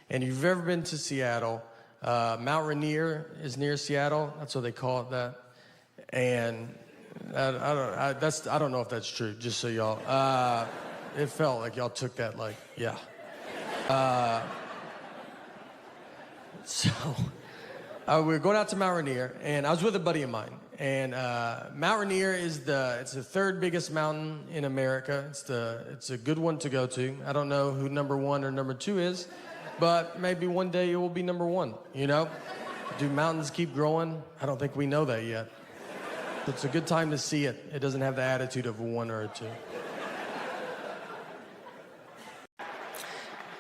And if you've ever been to Seattle, Mount Rainier is near Seattle. That's what they call it that. And I don't know if that's true, just so y'all, it felt like y'all took that like, yeah. So we were going out to Mount Rainier, and I was with a buddy of mine. And Mount Rainier is it's the third biggest mountain in America. It's a good one to go to. I don't know who number 1 or number 2 is, but maybe one day it will be number 1, you know? Do mountains keep growing? I don't think we know that yet. It's a good time to see it. It doesn't have the attitude of a 1 or a 2.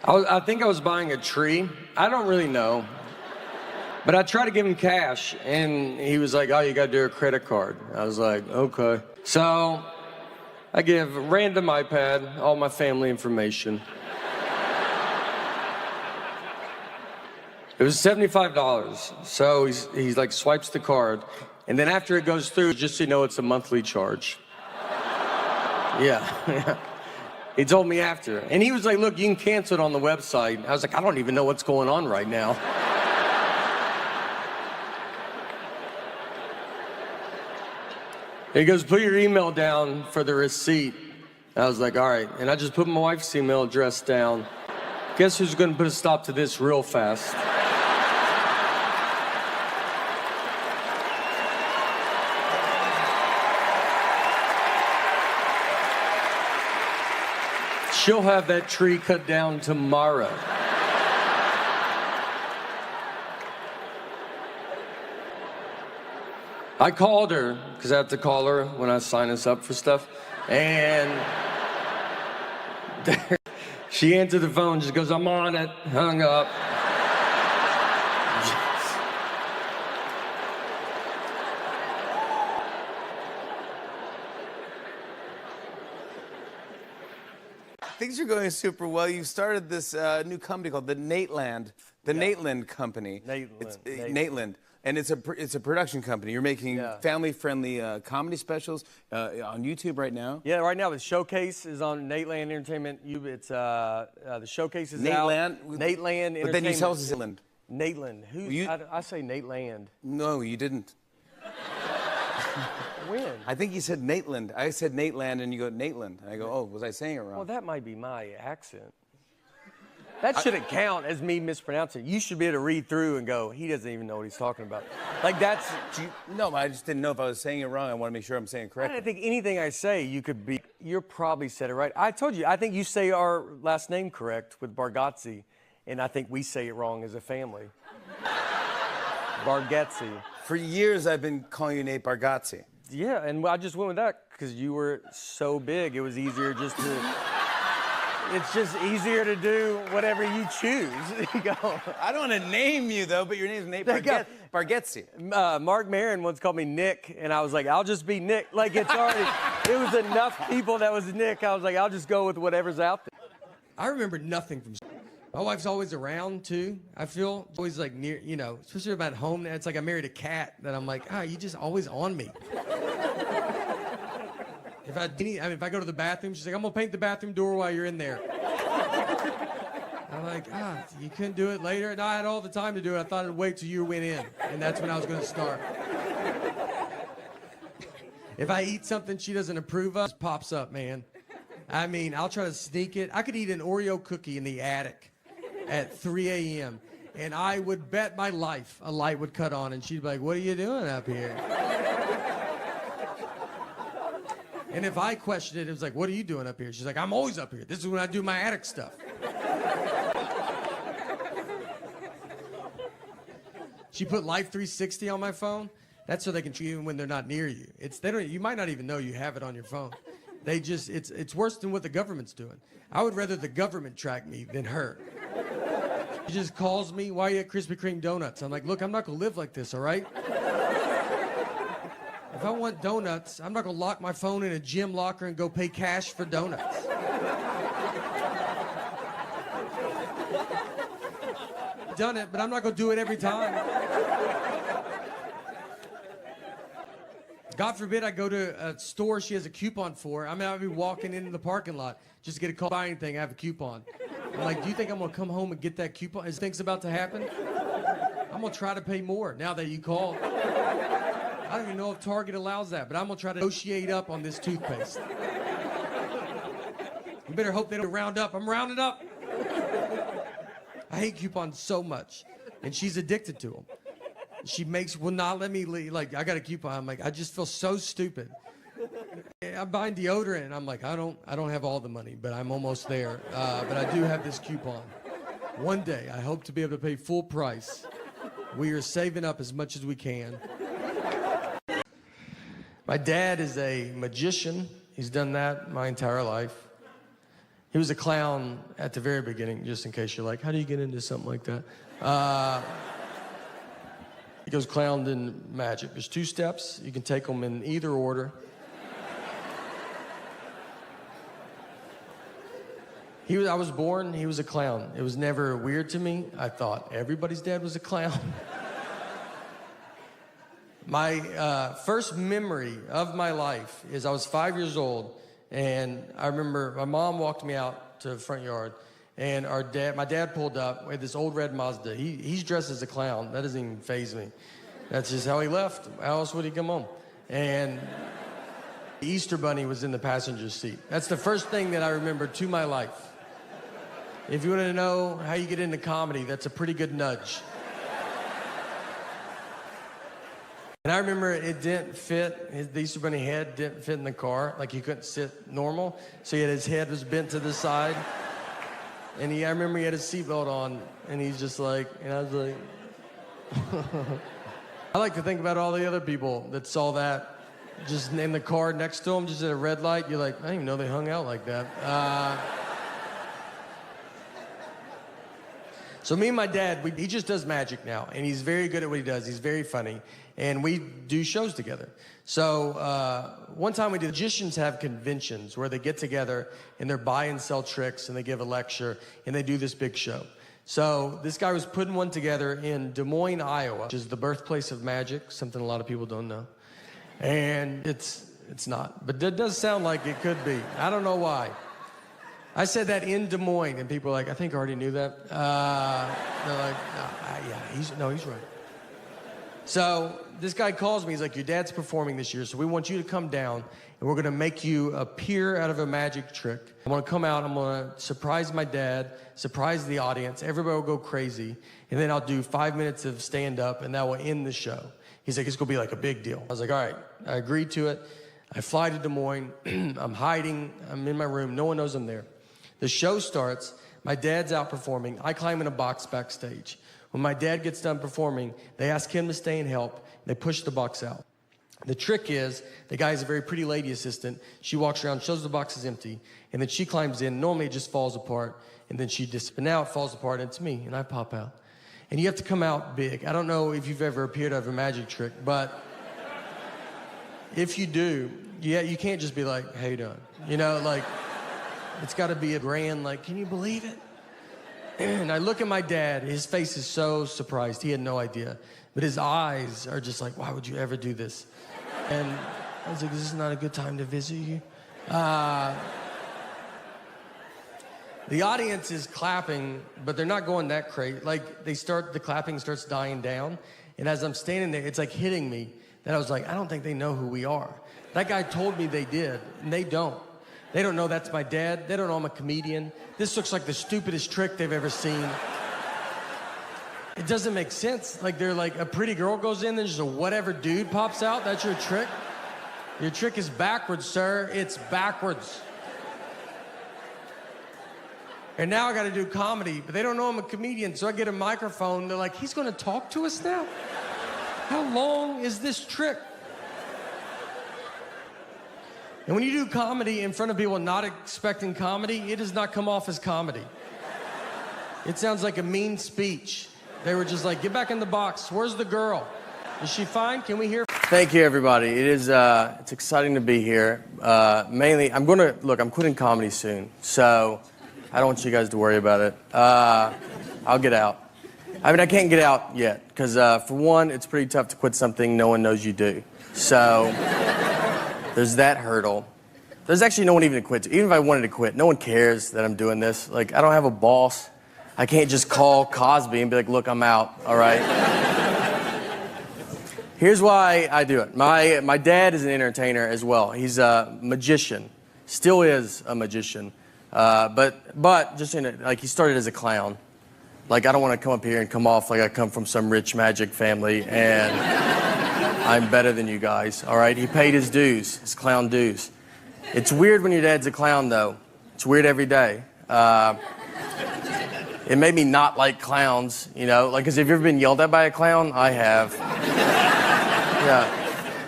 I think I was buying a tree. I don't really know. But I tried to give him cash, and he was like, oh, you got to do a credit card. I was like, okay. So I give random iPad all my family information. It was $75. So he's like swipes the card. And then after it goes through, just so you know, it's a monthly charge. Yeah. He told me after. And he was like, look, you can cancel it on the website. I was like, I don't even know what's going on right now. He goes, put your email down for the receipt. I was like, all right. And I just put my wife's email address down. Guess who's going to put a stop to this real fast? She'll have that tree cut down tomorrow. I called her, because I have to call her when I sign us up for stuff, and she answered the phone, just goes, I'm on it, hung up. Things are going super well. You started this new company called the Nateland, Nateland Company. Nateland. And it's a production company. You're making family-friendly comedy specials on YouTube right now. Yeah, right now the Showcase is on Nateland Entertainment. It's the Showcase is Nateland? out. Nateland Entertainment. But then you tell us it's Nateland. Nateland. I say Nateland. No, you didn't. When? I think you said Nateland. I said Nateland, and you go Nateland. And I go, oh, was I saying it wrong? Well, that might be my accent. That shouldn't count as me mispronouncing it. You should be able to read through and go, he doesn't even know what he's talking about. Like that's... No, I just didn't know if I was saying it wrong. I want to make sure I'm saying it correctly. I don't think anything I say you could be... You're probably said it right. I told you, I think you say our last name correct with Bargatze, and I think we say it wrong as a family. Bargatze. For years, I've been calling you Nate Bargatze. Yeah, and I just went with that because you were so big, it was easier just to... It's just easier to do whatever you choose. You go. I don't want to name you, though, but your name's Nate Bargatze. Mark Maron once called me Nick, and I was like, I'll just be Nick. Like, it's already... It was enough people that was Nick. I was like, I'll just go with whatever's out there. I remember nothing from... My wife's always around, too, I feel. Always, like, near, you know, especially about home. It's like I married a cat that I'm like, you just always on me. If I go to the bathroom, she's like, I'm gonna paint the bathroom door while you're in there. I'm like, you couldn't do it later? And I had all the time to do it. I thought I'd wait till you went in, and that's when I was gonna start. If I eat something she doesn't approve of, it pops up, man. I mean, I'll try to sneak it. I could eat an Oreo cookie in the attic at 3 a.m., and I would bet my life a light would cut on, and she'd be like, what are you doing up here? And if I questioned it, it was like, what are you doing up here? She's like, I'm always up here. This is when I do my attic stuff. She put Life 360 on my phone. That's so they can treat you when they're not near you. You might not even know you have it on your phone. It's worse than what the government's doing. I would rather the government track me than her. She just calls me, why are you at Krispy Kreme donuts? I'm like, look, I'm not gonna live like this, all right? If I want donuts, I'm not gonna lock my phone in a gym locker and go pay cash for donuts. Done it, but I'm not gonna do it every time. God forbid I go to a store she has a coupon for. I mean, I'll be walking into the parking lot just to get a call, buy anything, I have a coupon. I'm like, do you think I'm gonna come home and get that coupon? Is things about to happen? I'm gonna try to pay more now that you called. I don't even know if Target allows that, but I'm gonna try to negotiate up on this toothpaste. You better hope they don't round up. I'm rounding up. I hate coupons so much, and she's addicted to them. She will not let me leave. Like, I got a coupon. I'm like, I just feel so stupid. I'm buying deodorant, and I'm like, I don't have all the money, but I'm almost there. But I do have this coupon. One day, I hope to be able to pay full price. We are saving up as much as we can. My dad is a magician. He's done that my entire life. He was a clown at the very beginning, just in case you're like, how do you get into something like that? He goes clown and magic. There's 2 steps. You can take them in either order. I was born, he was a clown. It was never weird to me. I thought everybody's dad was a clown. My first memory of my life is I was 5 years old, and I remember my mom walked me out to the front yard, and my dad pulled up with this old red Mazda. He's dressed as a clown. That doesn't even faze me. That's just how he left. How else would he come home? And the Easter Bunny was in the passenger seat. That's the first thing that I remember to my life. If you want to know how you get into comedy, that's a pretty good nudge. And I remember it didn't fit, the Easter Bunny head didn't fit in the car, like he couldn't sit normal, so his head was bent to the side. And I remember he had his seatbelt on, and he's just like, and I was like, I like to think about all the other people that saw that just in the car next to him, just at a red light. You're like, I didn't even know they hung out like that. So me and my dad, he just does magic now, and he's very good at what he does. He's very funny, and we do shows together. So one time magicians have conventions where they get together and they're buy and sell tricks, and they give a lecture, and they do this big show. So this guy was putting one together in Des Moines, Iowa, which is the birthplace of magic, something a lot of people don't know. And it's not, but it does sound like it could be. I don't know why. I said that in Des Moines, and people are like, I think I already knew that. They're like, no, he's right. So this guy calls me. He's like, your dad's performing this year, so we want you to come down, and we're going to make you appear out of a magic trick. I'm going to come out. I'm going to surprise my dad, surprise the audience. Everybody will go crazy, and then I'll do 5 minutes of stand-up, and that will end the show. He's like, it's going to be like a big deal. I was like, all right. I agreed to it. I fly to Des Moines. I'm hiding. I'm in my room. No one knows I'm there. The show starts, my dad's out performing, I climb in a box backstage. When my dad gets done performing, they ask him to stay and help, they push the box out. The trick is, the guy is a very pretty lady assistant, she walks around, shows the box is empty, and then she climbs in, normally it just falls apart, and then but now it falls apart, and it's me, and I pop out. And you have to come out big. I don't know if you've ever appeared out of a magic trick, but if you do, you can't just be like, how you doing? You know, like, it's got to be a grand, like, can you believe it? And I look at my dad. His face is so surprised. He had no idea. But his eyes are just like, why would you ever do this? And I was like, this is not a good time to visit you. The audience is clapping, but they're not going that crazy. Like, the clapping starts dying down. And as I'm standing there, it's like hitting me. That I was like, I don't think they know who we are. That guy told me they did, and they don't. They don't know that's my dad. They don't know I'm a comedian. This looks like the stupidest trick they've ever seen. It doesn't make sense. Like, they're like, a pretty girl goes in, then just a whatever dude pops out. That's your trick? Your trick is backwards, sir. It's backwards. And now I got to do comedy, but they don't know I'm a comedian, so I get a microphone. They're like, he's going to talk to us now? How long is this trick? And when you do comedy in front of people not expecting comedy, it does not come off as comedy. It sounds like a mean speech. They were just like, get back in the box. Where's the girl? Is she fine? Can we hear? Thank you, everybody. It's exciting to be here. Mainly, I'm quitting comedy soon, so I don't want you guys to worry about it. I'll get out. I mean, I can't get out yet, because for one, it's pretty tough to quit something no one knows you do. So there's that hurdle. There's actually no one even to quit to. Even if I wanted to quit, no one cares that I'm doing this. Like, I don't have a boss. I can't just call Cosby and be like, look, I'm out, all right? Here's why I do it. My dad is an entertainer as well. He's a magician, still is a magician. But just like he started as a clown. Like, I don't want to come up here and come off like I come from some rich magic family and I'm better than you guys, all right? He paid his dues, his clown dues. It's weird when your dad's a clown, though. It's weird every day. It made me not like clowns, you know? Like, because have you ever been yelled at by a clown? I have. Yeah.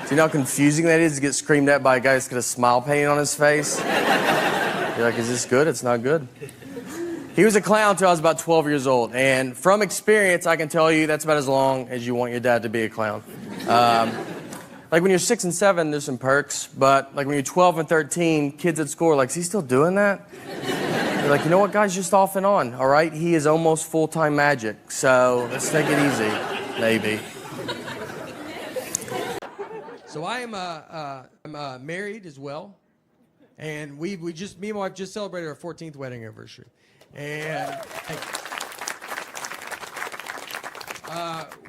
Do you know how confusing that is to get screamed at by a guy that's got a smile painted on his face? You're like, is this good? It's not good. He was a clown until I was about 12 years old. And from experience, I can tell you that's about as long as you want your dad to be a clown. Like when you're 6 and 7, there's some perks. But like when you're 12 and 13, kids at school are like, is he still doing that? You're like, you know what, guys, just off and on, all right? He is almost full-time magic. So let's take it easy, maybe. So I'm married as well. And me and my wife just celebrated our 14th wedding anniversary. And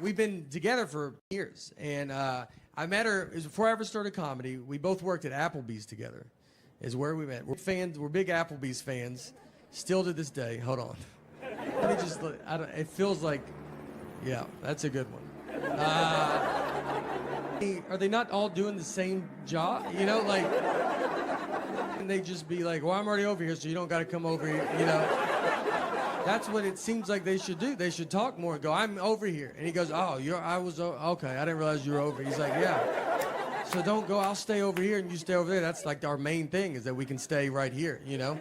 we've been together for years. And I met her, it was before I ever started comedy. We both worked at Applebee's together, is where we met. We're big Applebee's fans, still to this day. Hold on. Let me just, it feels like, yeah, that's a good one. Are they not all doing the same job? You know, like, and they just be like, well, I'm already over here, so you don't got to come over here, you know. That's what it seems like they should do. They should talk more and go, I'm over here. And he goes, oh, okay, I didn't realize you were over. He's like, yeah. So don't go, I'll stay over here and you stay over there. That's like our main thing is that we can stay right here, you know?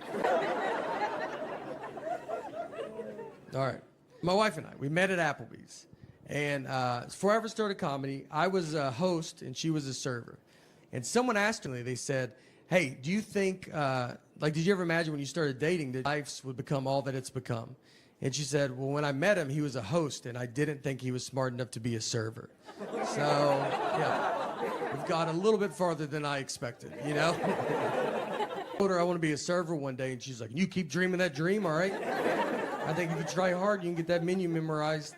All right. My wife and I, we met at Applebee's. And before I ever started comedy, I was a host and she was a server. And someone asked me, they said, hey, do you think, did you ever imagine when you started dating that life would become all that it's become? And she said, well, when I met him, he was a host, and I didn't think he was smart enough to be a server. So, yeah, we've got a little bit farther than I expected, you know? I told her I want to be a server one day, and she's like, you keep dreaming that dream, all right? I think if you try hard, you can get that menu memorized.